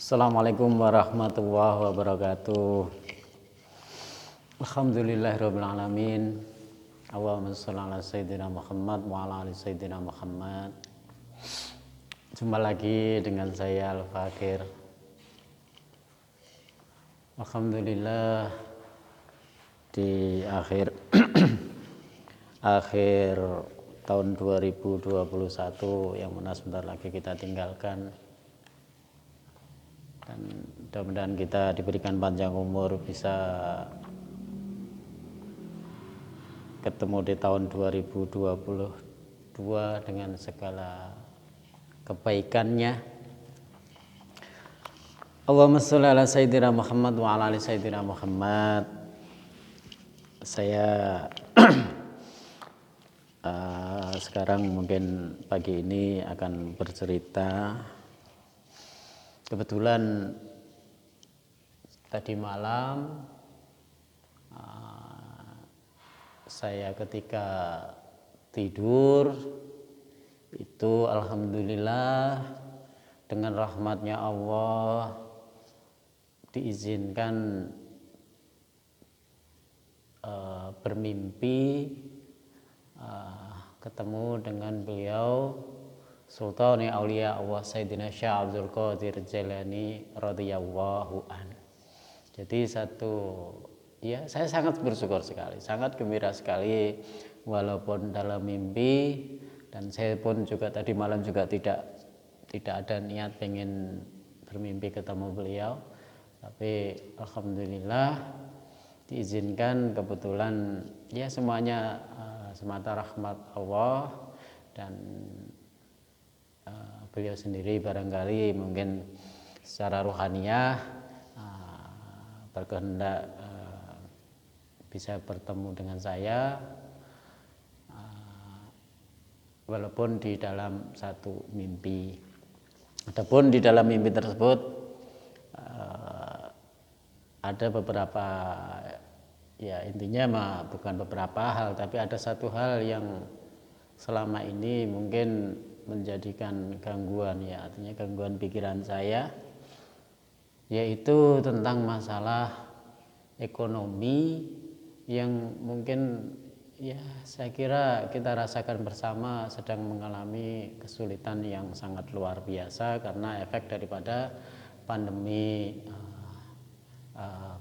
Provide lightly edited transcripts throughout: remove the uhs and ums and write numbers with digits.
Assalamualaikum warahmatullahi wabarakatuh. Alhamdulillahirabbil alamin. Allahumma shalli ala sayyidina Muhammad wa ala ali sayyidina Muhammad. Jumpa lagi dengan saya Al-Fakir. Alhamdulillah di akhir tahun 2021 yang mana sebentar lagi kita tinggalkan, dan mudah-mudahan kita diberikan panjang umur, bisa ketemu di tahun 2022 dengan segala kebaikannya. Allahumma sholli ala sayyidina Muhammad wa ala ali sayyidina Muhammad. Saya sekarang mungkin pagi ini akan bercerita. Kebetulan tadi malam saya ketika tidur itu alhamdulillah dengan rahmatnya Allah diizinkan bermimpi ketemu dengan beliau Sultan Aulia Allah Sayyidina Syekh Abdul Qadir Jailani radhiyallahu an. Jadi saya sangat bersyukur sekali, sangat gembira sekali walaupun dalam mimpi, dan saya pun juga tadi malam juga tidak ada niat pengen bermimpi ketemu beliau, tapi alhamdulillah diizinkan. Kebetulan ya semuanya semata rahmat Allah, dan beliau sendiri barangkali mungkin secara ruhaniyah berkehendak bisa bertemu dengan saya, walaupun di dalam satu mimpi. Adapun di dalam mimpi tersebut ada beberapa, ya intinya bukan beberapa hal, tapi ada satu hal yang selama ini mungkin menjadikan gangguan, ya artinya gangguan pikiran saya, yaitu tentang masalah ekonomi yang mungkin ya saya kira kita rasakan bersama sedang mengalami kesulitan yang sangat luar biasa karena efek daripada pandemi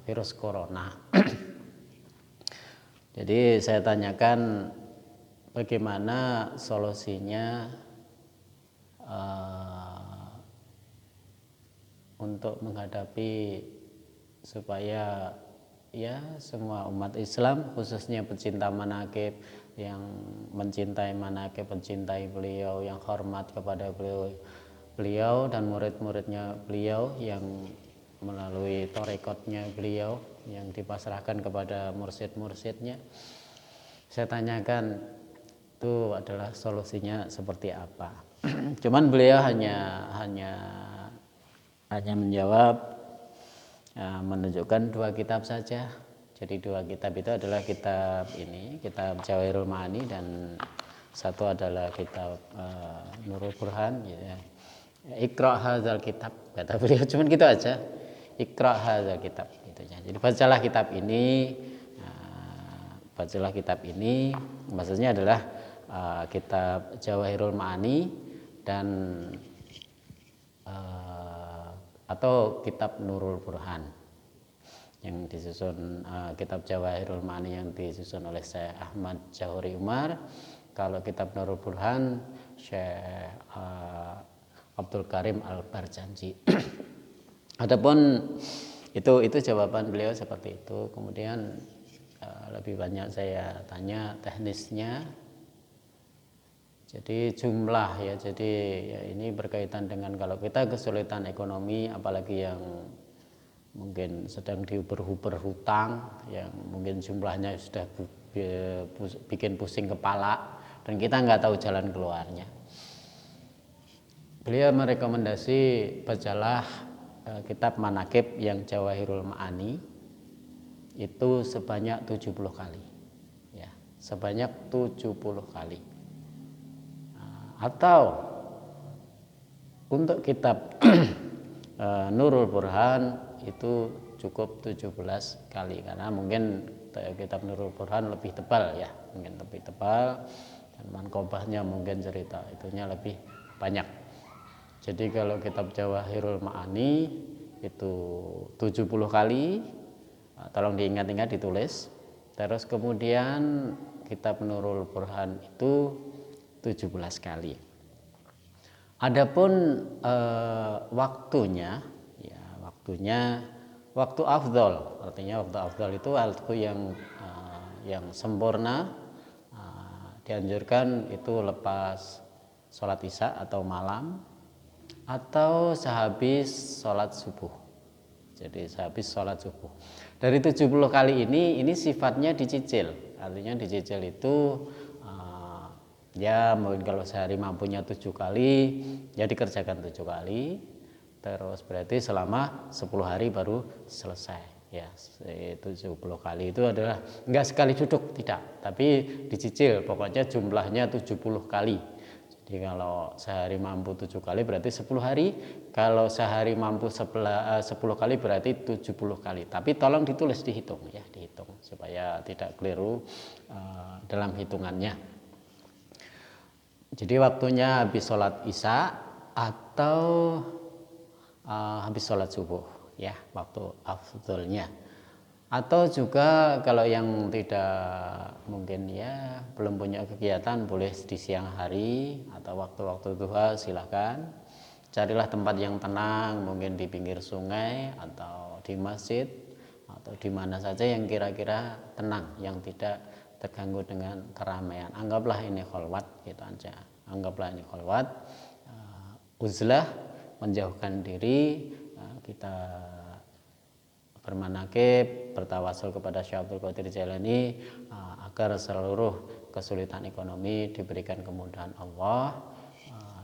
virus corona. Jadi saya tanyakan bagaimana solusinya untuk menghadapi supaya ya semua umat Islam, khususnya pecinta manaqib, yang mencintai manaqib, mencintai beliau, yang hormat kepada beliau dan murid-muridnya beliau, yang melalui torekotnya beliau yang dipasrahkan kepada mursyid-mursyidnya. Saya tanyakan itu adalah solusinya seperti apa. Cuman beliau hanya menjawab, menunjukkan dua kitab saja. Jadi dua kitab itu adalah kitab Jawahirul Ma'ani, dan satu adalah kitab Nurul Burhan. Ya. Iqra' hadzal kitab, kata beliau, cuman gitu aja. Iqra' hadzal kitab, gitu ya. Jadi bacalah kitab ini. Maksudnya adalah kitab Jawahirul Ma'ani dan atau kitab Nurul Burhan yang disusun, kitab Jawahirul Ma'ani yang disusun oleh Syekh Ahmad Jauhari Umar. Kalau kitab Nurul Burhan Syekh Abdul Karim Al-Barjanji. Adapun itu jawaban beliau seperti itu. Kemudian lebih banyak saya tanya teknisnya. Jadi jumlah ya, jadi ya ini berkaitan dengan kalau kita kesulitan ekonomi, apalagi yang mungkin sedang diuber-uber hutang, yang mungkin jumlahnya sudah bikin pusing kepala dan kita nggak tahu jalan keluarnya. Beliau merekomendasi bacalah kitab manaqib yang Jawahirul Ma'ani itu sebanyak 70 kali. Ya, sebanyak 70 kali. Atau untuk kitab Nurul Burhan itu cukup 17 kali, karena mungkin kitab Nurul Burhan lebih tebal ya, mungkin lebih tebal, dan manqobahnya mungkin cerita itunya lebih banyak. Jadi kalau kitab Jawahirul Ma'ani itu 70 kali, tolong diingat-ingat, ditulis. Terus kemudian kitab Nurul Burhan itu 17 kali. Adapun waktunya, ya waktu afdol, artinya waktu afdol itu waktu yang sempurna, dianjurkan itu lepas sholat isya atau malam, atau sehabis sholat subuh. Jadi sehabis sholat subuh. Dari 70 kali ini sifatnya dicicil, artinya dicicil itu ya mungkin kalau sehari mampunya 7 kali ya dikerjakan 7 kali, terus berarti selama 10 hari baru selesai ya. 70 kali itu adalah enggak sekali duduk, tidak, tapi dicicil, pokoknya jumlahnya 70 kali. Jadi kalau sehari mampu 7 kali berarti 10 hari, kalau sehari mampu 10 kali berarti 70 kali. Tapi tolong ditulis, dihitung ya, dihitung supaya tidak keliru dalam hitungannya. Jadi waktunya habis sholat isya atau habis sholat subuh ya, waktu afdolnya. Atau juga kalau yang tidak mungkin ya belum punya kegiatan, boleh di siang hari atau waktu-waktu duha, silakan. Carilah tempat yang tenang, mungkin di pinggir sungai atau di masjid atau di mana saja yang kira-kira tenang, yang tidak terganggu dengan keramaian. Anggaplah ini kholwat gitu aja. Anggaplah ini kholwat, uzlah, menjauhkan diri, kita bermanakib, bertawasul kepada Syekh Abdul Qadir Jailani agar seluruh kesulitan ekonomi diberikan kemudahan Allah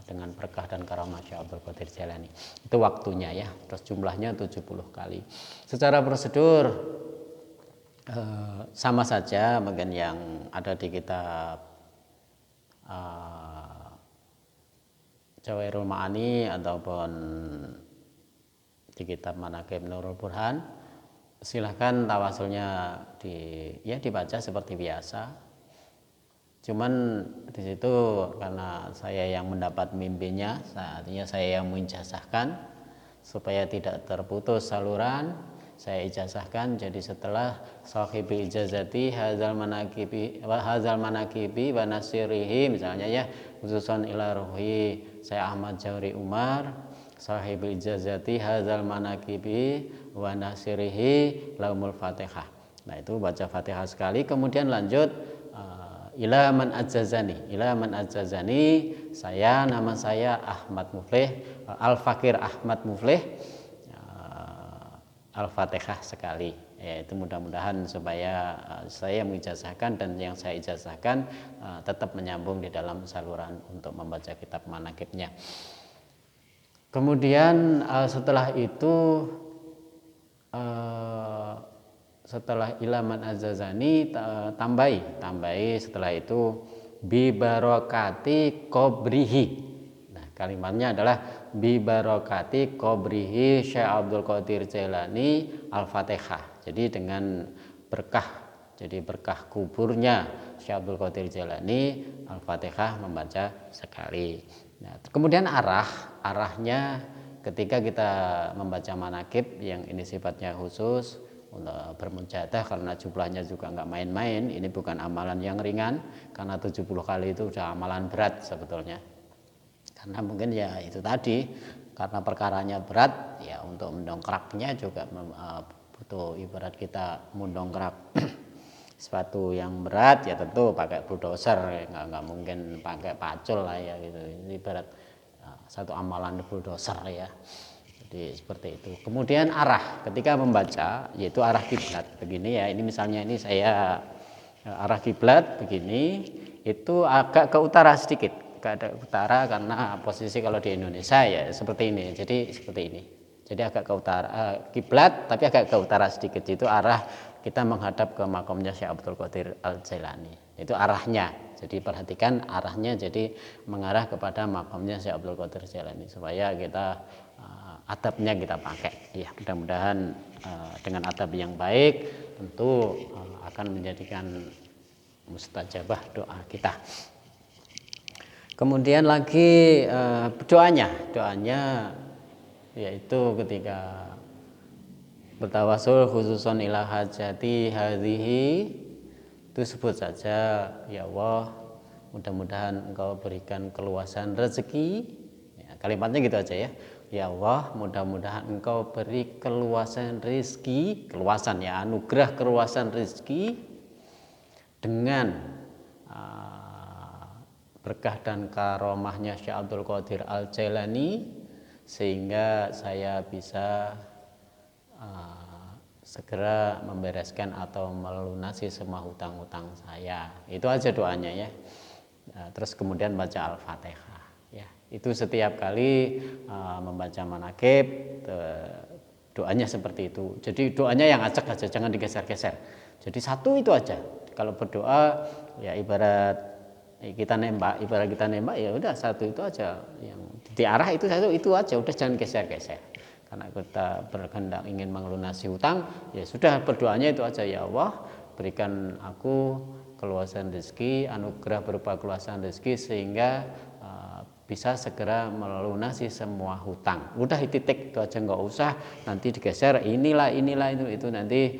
dengan berkah dan karamah Syekh Abdul Qadir Jailani. Itu waktunya ya. Terus jumlahnya 70 kali. Secara prosedur sama saja mungkin yang ada di kitab Jawahirul Ma'ani ataupun di kitab Manaqib Nurul Burhan. Silahkan tawasulnya dibaca seperti biasa. Cuman di situ karena saya yang mendapat mimpinya, artinya saya yang mengijazahkan supaya tidak terputus saluran. Saya ijazahkan, jadi setelah sahibi ijazati hazal manaqibi wa nasirihi, misalnya ya, khususan ila ruhi saya Ahmad Jawri Umar, sahibi ijazati hazal manaqibi wa nasirihi laumul Fatihah. Nah itu baca Fatihah sekali, kemudian lanjut ila man ajazani, saya, nama saya Ahmad Muflih, Al-Fakir Ahmad Muflih, Al-Fatihah sekali. Ya, itu mudah-mudahan supaya saya mengijazahkan dan yang saya ijazahkan tetap menyambung di dalam saluran untuk membaca kitab manaqibnya. Kemudian setelah itu setelah ilaman azazani tambahi setelah itu bi barokati qobrihi. Kalimatnya adalah bi barokati qobrihi Syekh Abdul Qadir Jailani Al-Fatihah. Jadi dengan berkah, jadi berkah kuburnya Syekh Abdul Qadir Jailani Al-Fatihah membaca sekali. Nah, kemudian arahnya ketika kita membaca manaqib yang ini sifatnya khusus untuk bermujahadah, karena jumlahnya juga nggak main-main. Ini bukan amalan yang ringan, karena 70 kali itu sudah amalan berat sebetulnya. Karena mungkin ya itu tadi, karena perkaranya berat ya, untuk mendongkraknya juga butuh, ibarat kita mendongkrak sepatu yang berat ya tentu pakai bulldozer, nggak mungkin pakai pacul lah ya gitu. Ini ibarat satu amalan bulldozer ya. Jadi seperti itu. Kemudian arah ketika membaca, yaitu arah kiblat begini ya. Ini misalnya ini saya arah kiblat begini, itu agak ke utara sedikit, ke utara karena posisi kalau di Indonesia ya seperti ini. Jadi seperti ini. Jadi agak ke utara kiblat, tapi agak ke utara sedikit. Itu arah kita menghadap ke makamnya Syekh Abdul Qadir Al-Jailani. Itu arahnya. Jadi perhatikan arahnya, jadi mengarah kepada makamnya Syekh Abdul Qadir Jailani supaya kita adabnya kita pakai. Ya, mudah-mudahan dengan adab yang baik tentu akan menjadikan mustajabah doa kita. Kemudian lagi doanya yaitu ketika bertawasul khususon ila hajati hadhihi, itu sebut saja, ya Allah, mudah-mudahan Engkau berikan keluasan rezeki. Ya, kalimatnya gitu aja ya. Ya Allah, mudah-mudahan Engkau beri keluasan rezeki, keluasan ya, anugerah keluasan rezeki dengan berkah dan karomahnya Syekh Abdul Qadir Al-Jailani, sehingga saya bisa segera membereskan atau melunasi semua hutang-hutang saya. Itu aja doanya ya. Terus kemudian baca Al-Fatihah ya. Itu setiap kali membaca manakib doanya seperti itu. Jadi doanya yang acak aja, jangan digeser-geser. Jadi satu itu aja. Kalau berdoa ya ibarat kita nembak ya udah satu itu aja, yang diarah itu satu itu aja, udah jangan geser-geser. Karena kita berkehendak ingin melunasi hutang, ya sudah berdoanya itu aja, ya Allah berikan aku keluasan rezeki, anugerah berupa keluasan rezeki sehingga bisa segera melunasi semua hutang. Udah titik itu aja, nggak usah nanti digeser inilah itu nanti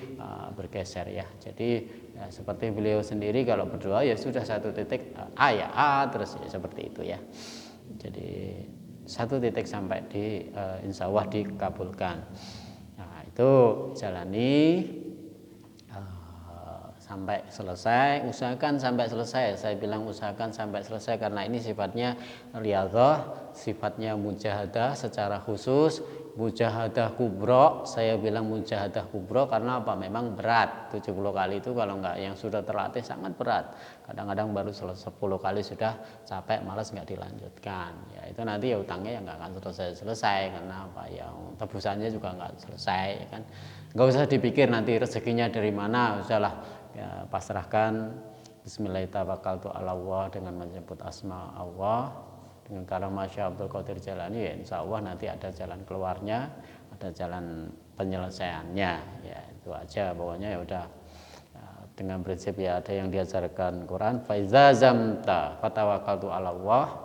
bergeser ya. Jadi ya, seperti beliau sendiri kalau berdoa ya sudah satu titik A ya A terus ya, seperti itu ya. Jadi satu titik sampai di insya Allah dikabulkan. Nah itu jalani sampai selesai, usahakan sampai selesai. Saya bilang usahakan sampai selesai karena ini sifatnya riyadhah, sifatnya mujahadah secara khusus, mujahadah kubro. Saya bilang mujahadah kubro karena apa? Memang berat. 70 kali itu kalau enggak yang sudah terlatih sangat berat. Kadang-kadang baru 10 kali sudah capek, malas enggak dilanjutkan. Ya itu nanti ya utangnya yang enggak akan selesai karena apa? Ya tebusannya juga enggak selesai ya kan. Enggak usah dipikir nanti rezekinya dari mana, udahlah. Ya, pasrahkan Bismillahirrahmanirrahim dengan menyebut asma Allah, dengan karamah Syekh Abdul Qadir Jailani, ya insya Allah nanti ada jalan keluarnya, ada jalan penyelesaiannya. Ya itu aja pokoknya ya udah dengan prinsip ya ada yang diajarkan Quran, faiza zamta fatawakkaltu 'ala Allah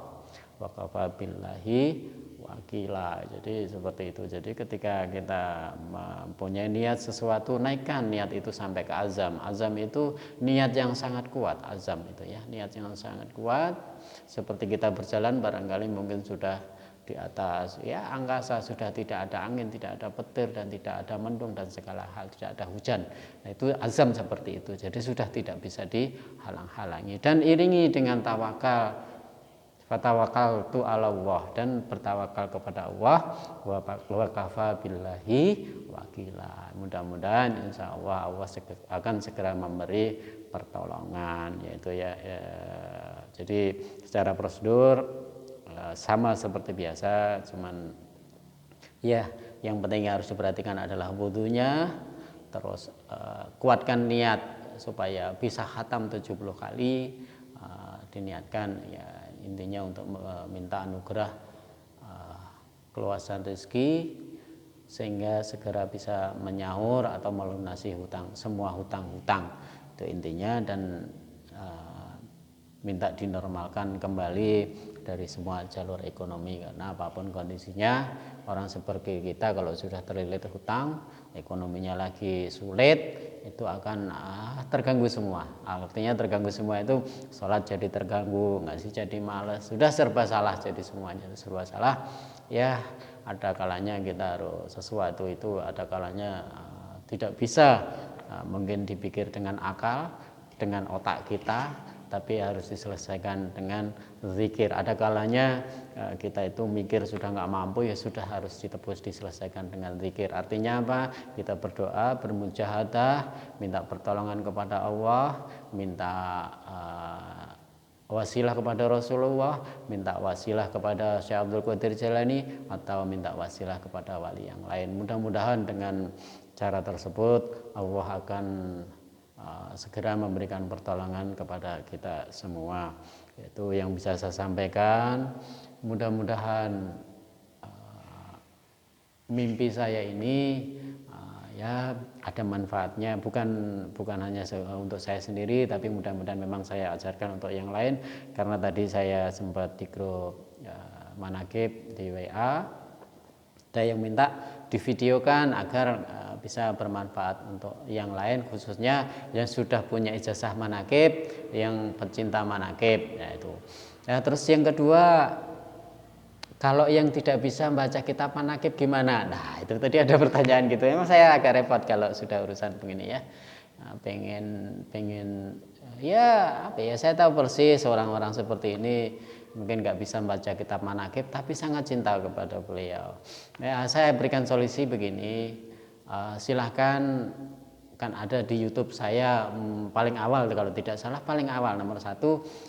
wa kafa billahi wakila. Jadi seperti itu. Jadi ketika kita mempunyai niat sesuatu, naikkan niat itu sampai ke azam. Azam itu niat yang sangat kuat. Azam itu ya, niat yang sangat kuat. Seperti kita berjalan barangkali mungkin sudah di atas ya angkasa, sudah tidak ada angin, tidak ada petir dan tidak ada mendung dan segala hal, tidak ada hujan. Nah itu azam seperti itu. Jadi sudah tidak bisa dihalang-halangi dan iringi dengan tawakal. Fatawakal tu 'ala Allah, dan bertawakal kepada Allah, wa kafa billahi wakila. Mudah-mudahan insya Allah akan segera memberi pertolongan, yaitu ya. Jadi secara prosedur sama seperti biasa, cuman ya yang penting harus diperhatikan adalah wudunya, terus kuatkan niat supaya bisa khatam 70 kali, diniatkan ya. Intinya untuk meminta anugerah keluasan rezeki sehingga segera bisa menyahur atau melunasi semua hutang-hutang itu intinya, dan minta dinormalkan kembali dari semua jalur ekonomi karena apapun kondisinya orang seperti kita kalau sudah terlilit hutang, ekonominya lagi sulit, itu akan terganggu semua. Artinya terganggu semua itu sholat jadi terganggu, ngaji jadi malas, sudah serba salah, jadi semuanya serba salah. Ya ada kalanya kita harus sesuatu itu ada kalanya tidak bisa mungkin dipikir dengan akal, dengan otak kita, tapi harus diselesaikan dengan zikir. Ada kalanya kita itu mikir sudah nggak mampu, ya sudah harus ditebus diselesaikan dengan zikir. Artinya apa? Kita berdoa, bermujahadah, minta pertolongan kepada Allah, minta wasilah kepada Rasulullah, minta wasilah kepada Syekh Abdul Qadir Jailani, atau minta wasilah kepada wali yang lain. Mudah-mudahan dengan cara tersebut Allah akan segera memberikan pertolongan kepada kita semua. Itu yang bisa saya sampaikan. Mudah-mudahan mimpi saya ini ya ada manfaatnya, bukan hanya untuk saya sendiri, tapi mudah-mudahan memang saya ajarkan untuk yang lain. Karena tadi saya sempat di grup Manaqib di WA, ada yang minta divideokan agar bisa bermanfaat untuk yang lain, khususnya yang sudah punya ijazah Manaqib, yang pecinta Manaqib, yaitu. Nah, terus yang kedua, kalau yang tidak bisa baca kitab Manaqib gimana? Nah, itu tadi ada pertanyaan gitu. Memang saya agak repot kalau sudah urusan begini ya. Nah, pengen ya apa ya, saya tahu persis orang-orang seperti ini mungkin nggak bisa baca kitab Manaqib tapi sangat cinta kepada beliau. Ya, saya berikan solusi begini. Silahkan, kan ada di YouTube saya paling awal, kalau tidak salah paling awal nomor 1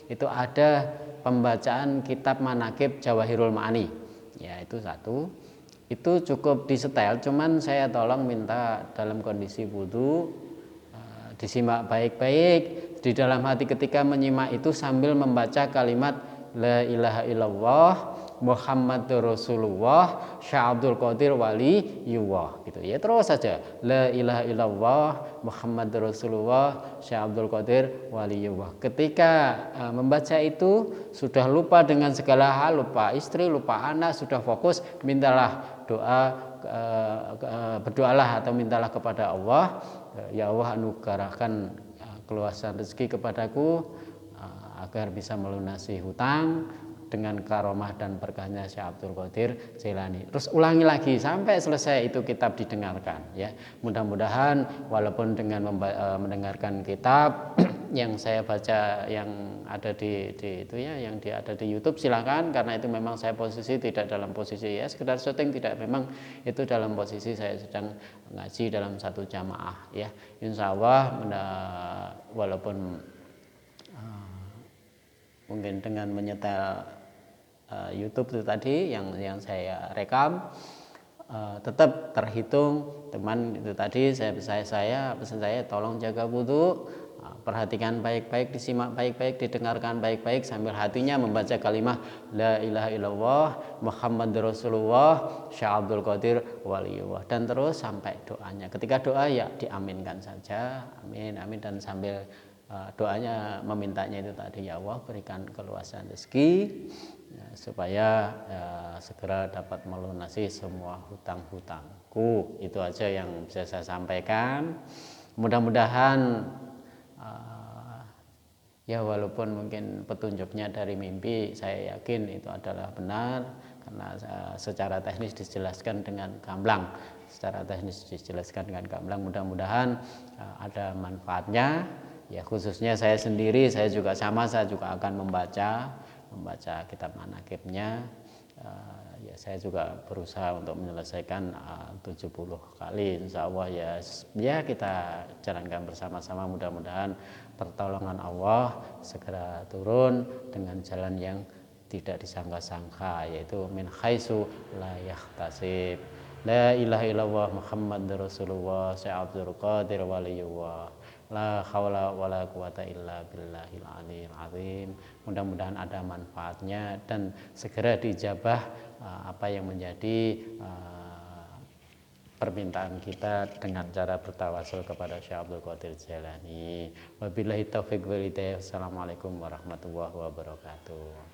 itu ada pembacaan kitab Manaqib Jawahirul Ma'ani, ya itu 1. Itu cukup disetel, cuman saya tolong minta dalam kondisi wudu, disimak baik-baik di dalam hati ketika menyimak itu sambil membaca kalimat la ilaha illallah Muhammadur Rasulullah Syekh Abdul Qadir waliyullah gitu ya, terus saja la ilaha illallah Muhammadur Rasulullah Syekh Abdul Qadir waliyullah. Ketika membaca itu sudah lupa dengan segala hal, lupa istri, lupa anak, sudah fokus, mintalah doa, berdoalah atau mintalah kepada Allah, ya Allah anugerahkan keluasan rezeki kepadaku agar bisa melunasi hutang dengan karomah dan berkahnya Syekh Abdul Qadir Jailani. Terus ulangi lagi sampai selesai itu kitab didengarkan ya. Mudah-mudahan walaupun dengan mendengarkan kitab yang saya baca yang ada di itu ya, yang ada di YouTube, silakan, karena itu memang saya posisi tidak dalam posisi ya sekedar syuting, tidak, memang itu dalam posisi saya sedang ngaji dalam satu jamaah ya. Insya Allah walaupun mungkin dengan menyetel YouTube itu tadi yang saya rekam, tetap terhitung teman itu tadi. Saya pesan saya tolong jaga wudu, perhatikan baik-baik, disimak baik-baik, didengarkan baik-baik sambil hatinya membaca kalimat la ilaha illallah Muhammadur Rasulullah Syekh Abdul Qadir waliyullah, dan terus sampai doanya. Ketika doa ya diaminkan saja, amin amin, dan sambil doanya memintanya itu tadi, ya Allah berikan keluasan rezeki ya, supaya segera dapat melunasi semua hutang-hutangku. Itu aja yang bisa saya sampaikan. Mudah-mudahan ya walaupun mungkin petunjuknya dari mimpi, saya yakin itu adalah benar karena secara teknis dijelaskan dengan gamblang. Mudah-mudahan ada manfaatnya. Ya khususnya saya sendiri, saya juga akan membaca kitab Manaqibnya. Ya saya juga berusaha untuk menyelesaikan 70 kali insya Allah ya kita jalankan bersama-sama. Mudah-mudahan pertolongan Allah segera turun dengan jalan yang tidak disangka-sangka, yaitu min haitsu la yahtasib. La ilaha illallah Muhammadur Rasulullah Syekh Abdul Qadir waliyullah. La haula wala quwata illa billahil aliyil azim. Mudah-mudahan ada manfaatnya dan segera dijabah apa yang menjadi permintaan kita dengan cara bertawasul kepada Syekh Abdul Qadir Jailani. Wabillahi taufiq wal hidayah. Assalamualaikum warahmatullahi wabarakatuh.